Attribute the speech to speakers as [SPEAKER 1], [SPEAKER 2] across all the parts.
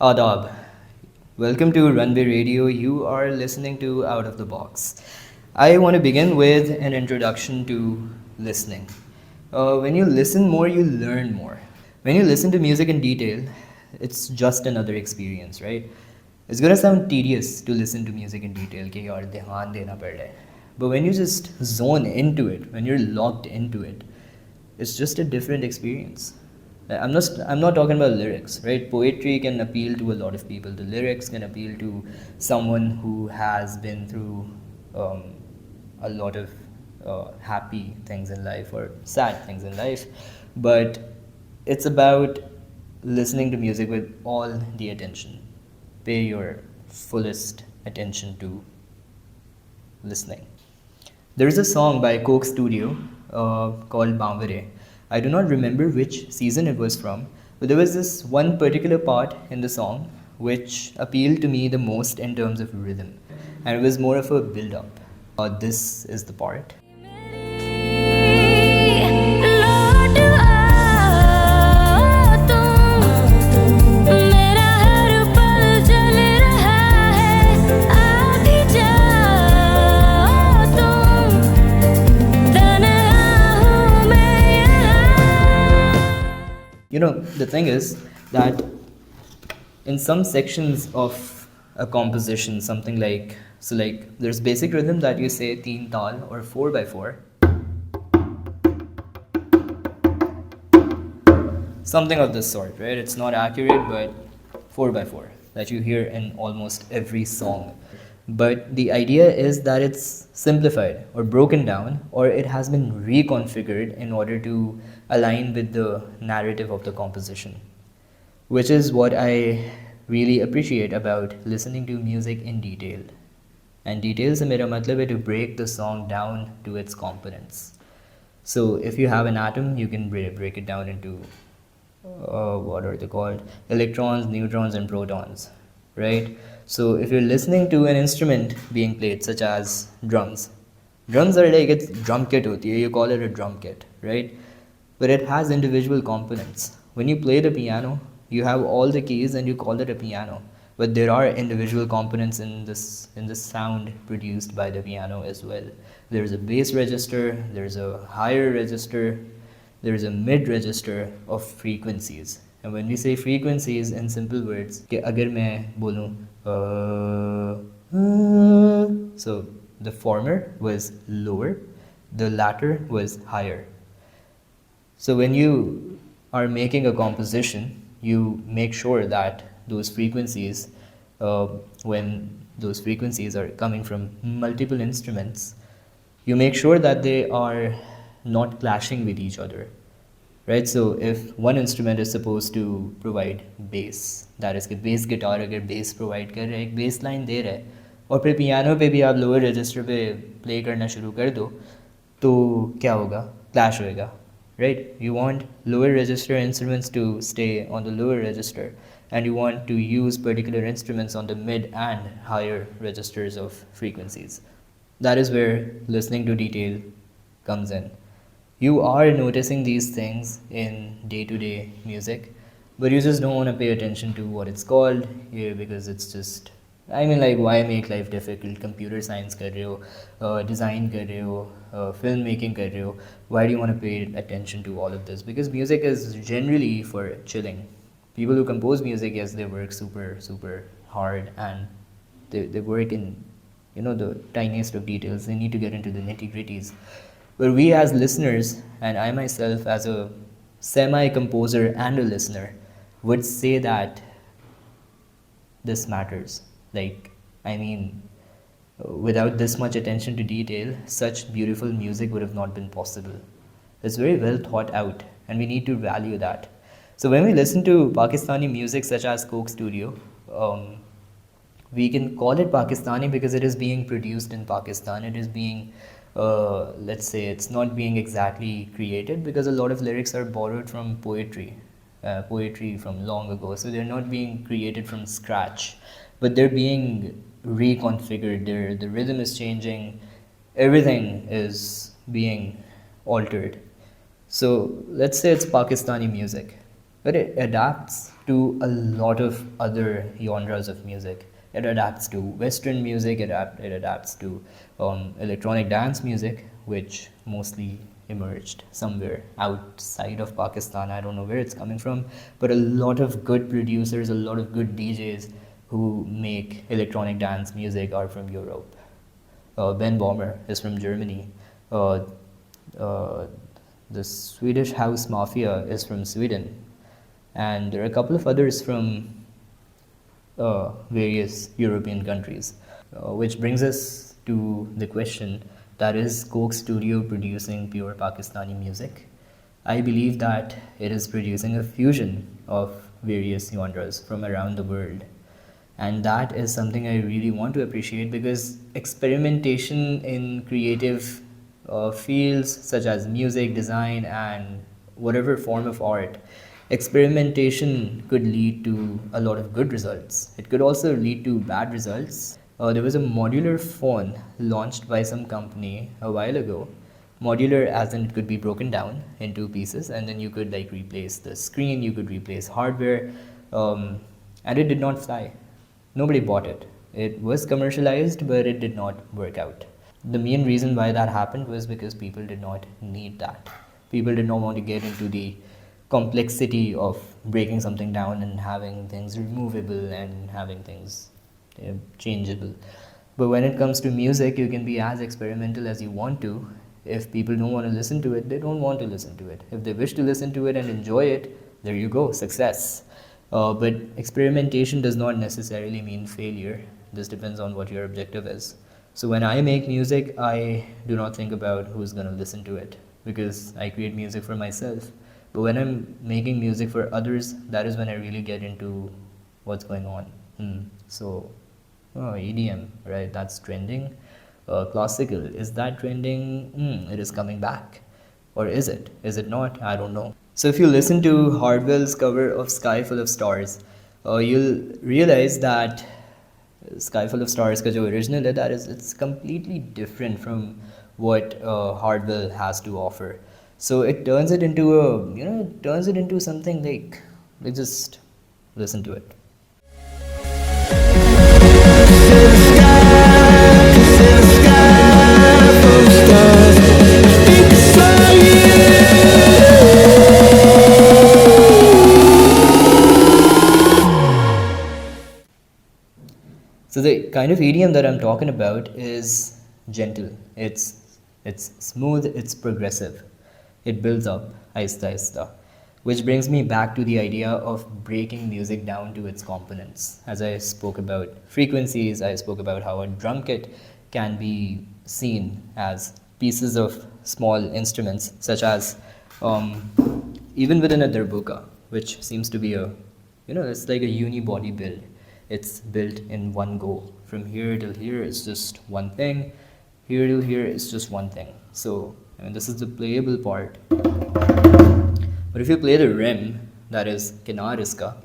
[SPEAKER 1] Adab. Welcome to Runway Radio. You are listening to Out of the Box. I want to begin with an introduction to listening. When you listen more, you learn more. When you listen to music in detail, it's just another experience, right? It's gonna sound tedious to listen to music in detail, कि यार ध्यान देना पड़ रहा है. But when you just zone into it, when you're locked into it, it's just a different experience. I'm not talking about lyrics, right? Poetry can appeal to a lot of people. The lyrics can appeal to someone who has been through um, a lot of happy things in life or sad things in life. But it's about listening to music with all the attention. Pay your fullest attention to listening. There is a song by Coke Studio called Bambare. I do not remember which season it was from, but there was this one particular part in the song which appealed to me the most in terms of rhythm, and it was more of a build up. This is the part. The thing is that in some sections of a composition, something like there's basic rhythm that you say teen tal or 4/4, something of this sort, right? It's not accurate, but 4/4 that you hear in almost every song. But the idea is that it's simplified or broken down, or it has been reconfigured in order to align with the narrative of the composition, which is what I really appreciate about listening to music in detail. And detail se mera matlab hai to break the song down to its components. So if you have an atom, you can break it down into what are they called? Electrons, neutrons, and protons, right? So if you're listening to an instrument being played, such as drums are like it's drum kit hoti hai, you call it a drum kit, right? But it has individual components. When you play the piano, you have all the keys and you call it a piano. But there are individual components in this sound produced by the piano as well. There's a bass register, there's a higher register, there's a mid register of frequencies. And when we say frequencies in simple words, कि अगर मैं बोलूँ so the former was lower, the latter was higher. So when you are making a composition, you make sure that those frequencies, when those frequencies are coming from multiple instruments, you make sure that they are not clashing with each other, right? So if one instrument is supposed to provide bass, that is कि bass guitar अगर bass provide कर रहा है, एक bass line दे रहा है, और फिर piano पे भी आप lower register पे play करना शुरू कर दो, तो क्या होगा? Clash होएगा, right? You want lower register instruments to stay on the lower register, and you want to use particular instruments on the mid and higher registers of frequencies. That is where listening to detail comes in. You are noticing these things in day-to-day music, but you just don't want to pay attention to what it's called, because it's just, I mean, like, why make life difficult? Computer science कर रहे हो, design कर रहे हो, film making कर रहे हो. Why do you want to pay attention to all of this? Because music is generally for chilling. People who compose music, yes, they work super, super hard, and they work in, the tiniest of details. They need to get into the nitty-gritties. But we as listeners, and I myself as a semi-composer and a listener, would say that this matters. Like, I mean, without this much attention to detail, such beautiful music would have not been possible. It's very well thought out, and we need to value that. So when we listen to Pakistani music such as Coke Studio, we can call it Pakistani because it is being produced in Pakistan. It is being, let's say, it's not being exactly created, because a lot of lyrics are borrowed from poetry from long ago. So they're not being created from scratch, but they're being reconfigured. The rhythm is changing. Everything is being altered. So let's say it's Pakistani music, but it adapts to a lot of other genres of music. It adapts to Western music, it adapts to electronic dance music, which mostly emerged somewhere outside of Pakistan. I don't know where it's coming from, but a lot of good producers, a lot of good DJs who make electronic dance music are from Europe. Ben Bomber is from Germany. Uh, uh, the Swedish House Mafia is from Sweden. And there are a couple of others from various European countries. Which brings us to the question, that is Coke Studio producing pure Pakistani music? I believe that it is producing a fusion of various genres from around the world. And that is something I really want to appreciate, because experimentation in creative fields such as music, design, and whatever form of art, experimentation could lead to a lot of good results. It could also lead to bad results. There was a modular phone launched by some company a while ago. Modular as in it could be broken down into pieces, and then you could like replace the screen, you could replace hardware, and it did not fly. Nobody bought it. It was commercialized, but it did not work out. The main reason why that happened was because people did not need that. People did not want to get into the complexity of breaking something down and having things removable and having things changeable. But when it comes to music, you can be as experimental as you want to. If people don't want to listen to it, they don't want to listen to it. If they wish to listen to it and enjoy it, there you go, success. But experimentation does not necessarily mean failure. This depends on what your objective is. So when I make music, I do not think about who's going to listen to it, because I create music for myself. But when I'm making music for others, that is when I really get into what's going on. So, EDM, right? That's trending. Classical, is that trending? It is coming back. Or is it? Is it not? I don't know. So if you listen to Hardwell's cover of Sky Full of Stars, you'll realize that Sky Full of Stars ka jo original hai, it's completely different from what Hardwell has to offer. So it turns it into it turns it into something like just listen to it. So the kind of EDM that I'm talking about is gentle. It's smooth, it's progressive. It builds up, aista aista. Which brings me back to the idea of breaking music down to its components. As I spoke about frequencies, I spoke about how a drum kit can be seen as pieces of small instruments, such as even within a darbuka, which seems to be it's like a unibody build. It's built in one go. From here till here, it's just one thing. Here till here, it's just one thing. So, this is the playable part. But if you play the rim, that is kinar iska,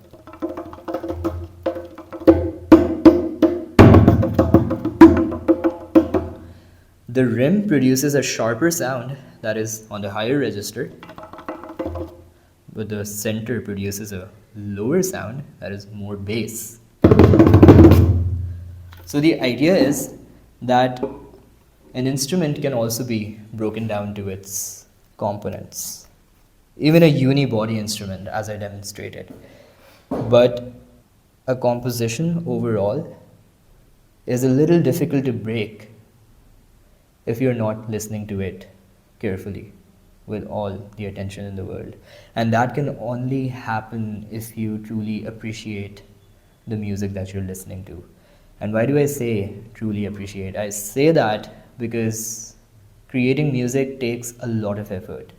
[SPEAKER 1] the rim produces a sharper sound that is on the higher register, but the center produces a lower sound that is more bass. So the idea is that an instrument can also be broken down to its components, even a unibody instrument, as I demonstrated. But a composition overall is a little difficult to break if you're not listening to it carefully with all the attention in the world. And that can only happen if you truly appreciate the music that you're listening to. And why do I say truly appreciate? I say that because creating music takes a lot of effort.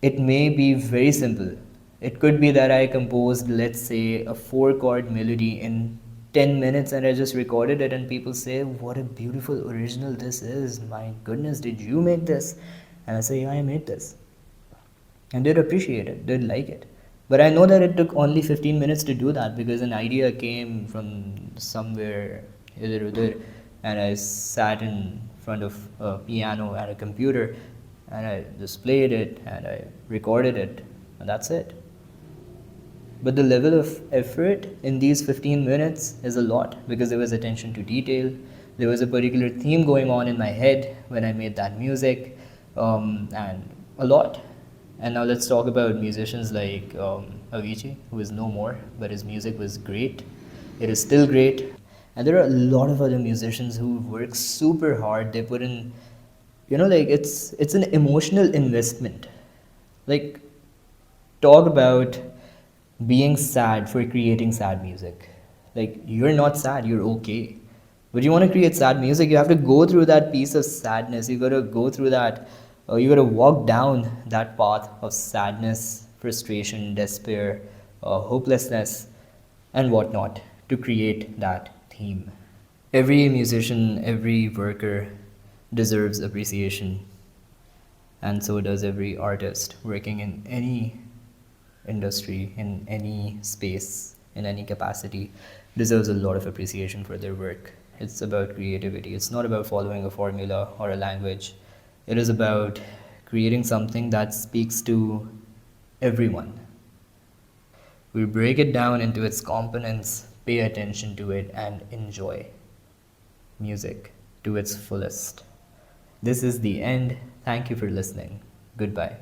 [SPEAKER 1] It may be very simple. It could be that I composed, let's say, a 4-chord melody in 10 minutes and I just recorded it, and people say, what a beautiful original this is. My goodness, did you make this? And I say, yeah, I made this. And they'd appreciate it, they'd like it. But I know that it took only 15 minutes to do that, because an idea came from somewhere, and I sat in front of a piano and a computer, and I just played it and I recorded it, and that's it. but the level of effort in these 15 minutes is a lot because there was attention to detail. There was a particular theme going on in my head when I made that music, and a lot. And now let's talk about musicians like Avicii, who is no more, but his music was great. It is still great. And there are a lot of other musicians who work super hard. They put in, like it's an emotional investment. Like, talk about being sad for creating sad music. Like, you're not sad, you're okay. But you want to create sad music, you have to go through that piece of sadness. You got to go through that, you got to walk down that path of sadness, frustration, despair, hopelessness, and whatnot to create that theme. Every musician, every worker deserves appreciation, and so does every artist working in any industry, in any space, in any capacity, deserves a lot of appreciation for their work. It's about creativity. It's not about following a formula or a language. It is about creating something that speaks to everyone. We break it down into its components, pay attention to it, and enjoy music to its fullest. This is the end. Thank you for listening. Goodbye.